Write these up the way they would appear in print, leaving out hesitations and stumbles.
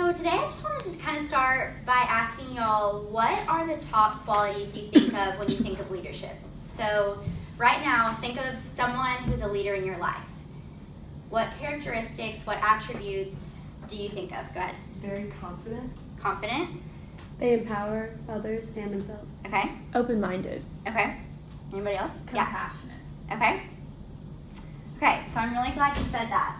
So today I just wanted to kind of start by asking y'all, what are the top qualities you think of when you think of leadership? So right now, think of someone who's a leader in your life. What characteristics, what attributes do you think of? Go ahead. Very confident. Confident. They empower others and themselves. Okay. Open-minded. Okay. Anybody else? Compassionate. Yeah. Okay. Okay, so I'm really glad you said that.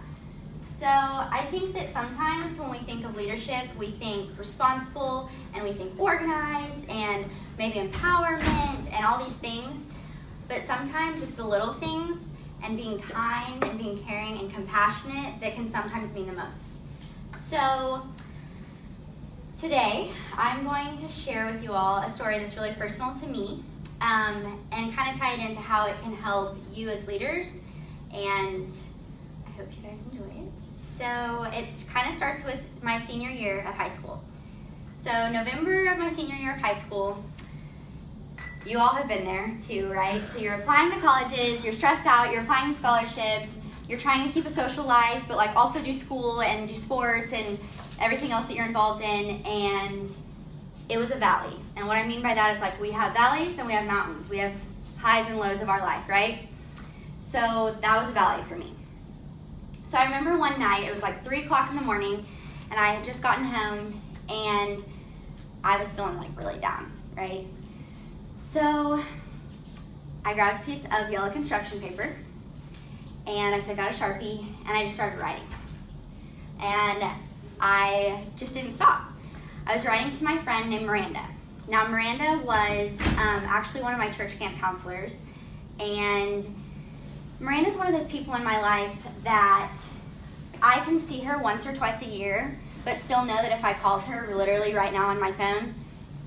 So I think that sometimes when we think of leadership, we think responsible and we think organized and maybe empowerment and all these things. But sometimes it's the little things and being kind and being caring and compassionate that can sometimes mean the most. So today I'm going to share with you all a story that's really personal to me and kind of tie it into how it can help you as leaders, and I hope you guys enjoy it. So it kind of starts with my senior year of high school. So November of my senior year of high school, you all have been there too, right? So you're applying to colleges, you're stressed out, you're applying to scholarships, you're trying to keep a social life, but like also do school and do sports and everything else that you're involved in, and it was a valley. And what I mean by that is like we have valleys and we have mountains. We have highs and lows of our life, right? So that was a valley for me. So I remember one night, it was like 3 o'clock in the morning, and I had just gotten home, and I was feeling like really down, right? So I grabbed a piece of yellow construction paper, and I took out a Sharpie, and I just started writing. And I just didn't stop. I was writing to my friend named Miranda. Now Miranda was actually one of my church camp counselors, and Miranda's one of those people in my life that I can see her once or twice a year, but still know that if I called her literally right now on my phone,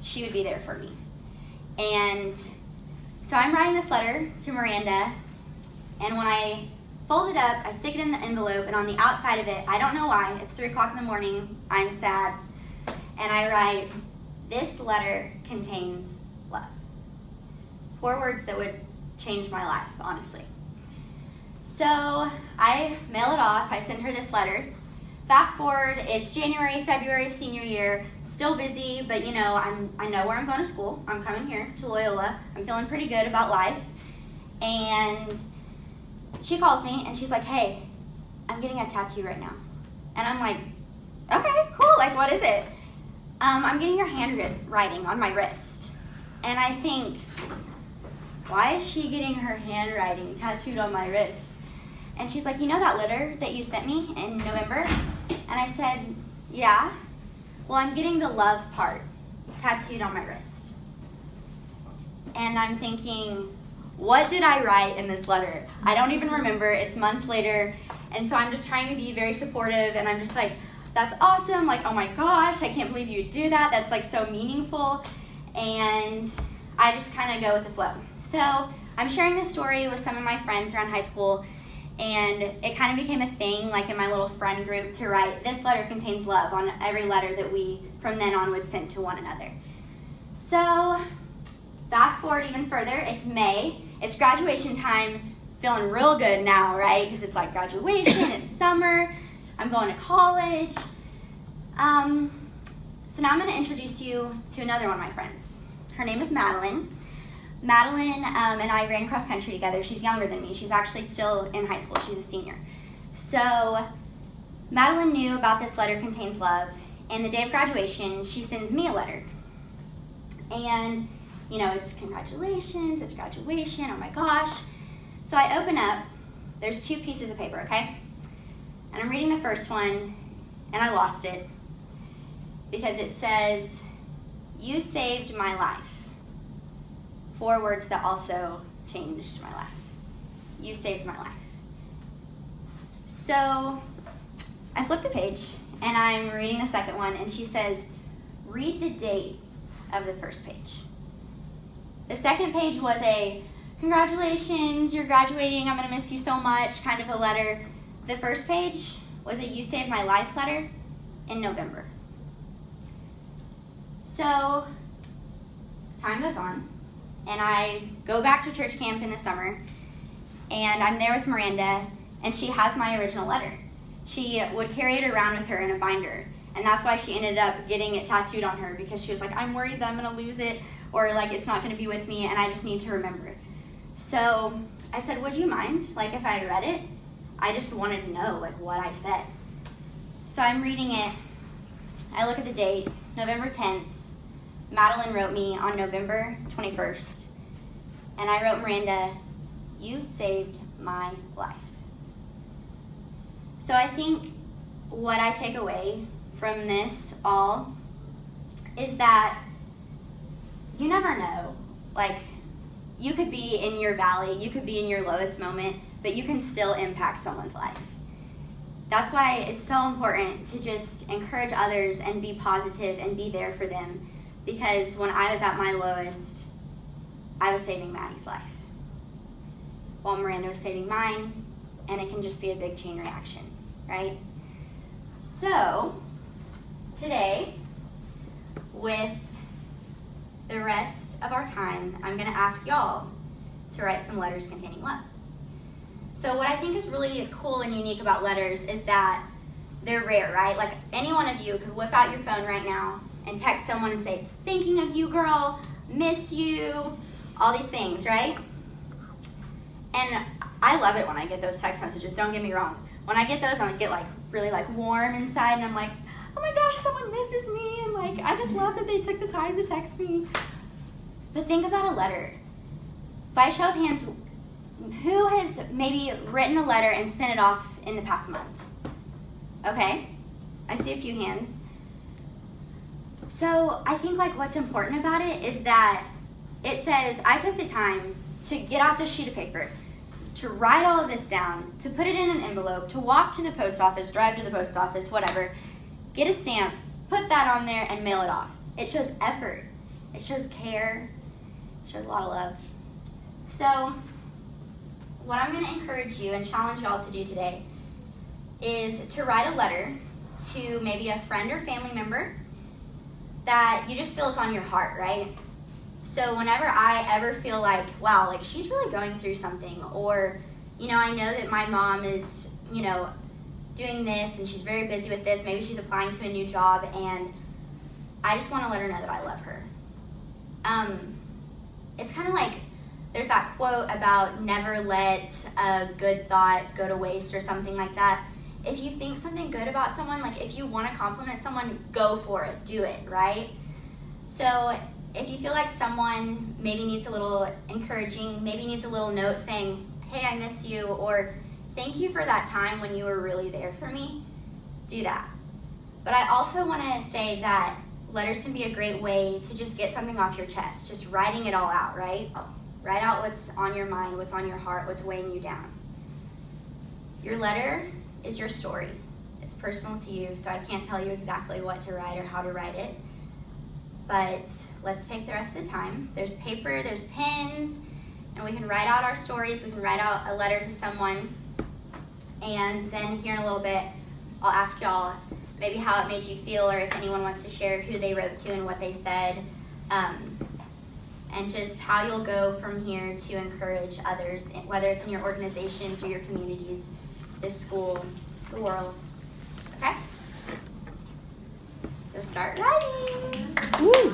she would be there for me. And so I'm writing this letter to Miranda, and when I fold it up, I stick it in the envelope, and on the outside of it, I don't know why, it's 3 o'clock in the morning, I'm sad, and I write, "This letter contains love." 4 words that would change my life, honestly. So I mail it off, I send her this letter. Fast forward, it's January, February of senior year, still busy, but you know, I know where I'm going to school. I'm coming here to Loyola. I'm feeling pretty good about life. And she calls me and she's like, "Hey, I'm getting a tattoo right now." And I'm like, "Okay, cool, like what is it?" "I'm getting your handwriting on my wrist." And I think, why is she getting her handwriting tattooed on my wrist? And she's like, "You know that letter that you sent me in November?" And I said, "Yeah." "Well, I'm getting the love part tattooed on my wrist." And I'm thinking, what did I write in this letter? I don't even remember. It's months later. And so I'm just trying to be very supportive, and I'm just like, "That's awesome. Like, oh my gosh, I can't believe you would do that. That's like so meaningful." And I just kind of go with the flow. So I'm sharing this story with some of my friends around high school, and it kind of became a thing, like in my little friend group, to write, "This letter contains love" on every letter that we from then on would send to one another. So fast forward even further, it's May, it's graduation time, feeling real good now, right? Because it's like graduation, it's summer, I'm going to college. So now I'm going to introduce you to another one of my friends. Her name is Madeline. Madeline and I ran cross country together. She's younger than me. She's actually still in high school. She's a senior. So Madeline knew about "This letter contains love," and the day of graduation, she sends me a letter. And, you know, it's congratulations, it's graduation, oh my gosh. So I open up, there's 2 pieces of paper, okay? And I'm reading the first one, and I lost it because it says, "You saved my life." 4 words that also changed my life. You saved my life. So I flip the page, and I'm reading the second one, and she says, "Read the date of the first page." The second page was a "Congratulations, you're graduating, I'm gonna miss you so much" kind of a letter. The first page was a "You saved my life" letter in November. So time goes on, and I go back to church camp in the summer, and I'm there with Miranda, and she has my original letter. She would carry it around with her in a binder, And that's why she ended up getting it tattooed on her, because she was like, I'm worried that I'm gonna lose it, or like it's not gonna be with me, and I just need to remember it. So I said, would you mind, like, if I read it? I just wanted to know, like, what I said. So I'm reading it. I look at the date, November 10th. Madeline wrote me on November 21st. And I wrote, Miranda, you saved my life. So I think what I take away from this all is that you never know. Like, you could be in your valley, you could be in your lowest moment, but you can still impact someone's life. That's why it's so important to just encourage others and be positive and be there for them. Because when I was at my lowest, I was saving Maddie's life, while Miranda was saving mine, and it can just be a big chain reaction, right? So, today, with the rest of our time, I'm gonna ask y'all to write some letters containing love. So what I think is really cool and unique about letters is that they're rare, right? Like, any one of you could whip out your phone right now and text someone and say, thinking of you, girl, miss you, all these things, right? And I love it when I get those text messages, don't get me wrong. When I get those, I get like really like warm inside, and I'm like, oh my gosh, someone misses me, and like, I just love that they took the time to text me. But think about a letter. By show of hands, who has maybe written a letter and sent it off in the past month? Okay, I see a few hands. So I think like what's important about it is that it says, I took the time to get out this sheet of paper, to write all of this down, to put it in an envelope, to walk to the post office, drive to the post office, whatever, get a stamp, put that on there, and mail it off. It shows effort. It shows care. It shows a lot of love. So what I'm going to encourage you and challenge y'all to do today is to write a letter to maybe a friend or family member that you just feel is on your heart, right? So whenever I ever feel like, wow, like she's really going through something, or, you know, I know that my mom is, you know, doing this and she's very busy with this, maybe she's applying to a new job, and I just want to let her know that I love her. It's kind of like, there's that quote about never let a good thought go to waste or something like that. If you think something good about someone, like if you want to compliment someone, go for it, do it, right? So if you feel like someone maybe needs a little encouraging, maybe needs a little note saying, hey, I miss you, or thank you for that time when you were really there for me, do that. But I also want to say that letters can be a great way to just get something off your chest, just writing it all out, right? Write out what's on your mind, what's on your heart, what's weighing you down. Your letter is your story. It's personal to you, so I can't tell you exactly what to write or how to write it. But let's take the rest of the time. There's paper, there's pens, and we can write out our stories. We can write out a letter to someone. And then here in a little bit, I'll ask y'all maybe how it made you feel, or if anyone wants to share who they wrote to and what they said. And just how you'll go from here to encourage others, whether it's in your organizations or your communities, this school, the world. Okay? So start writing. Woo.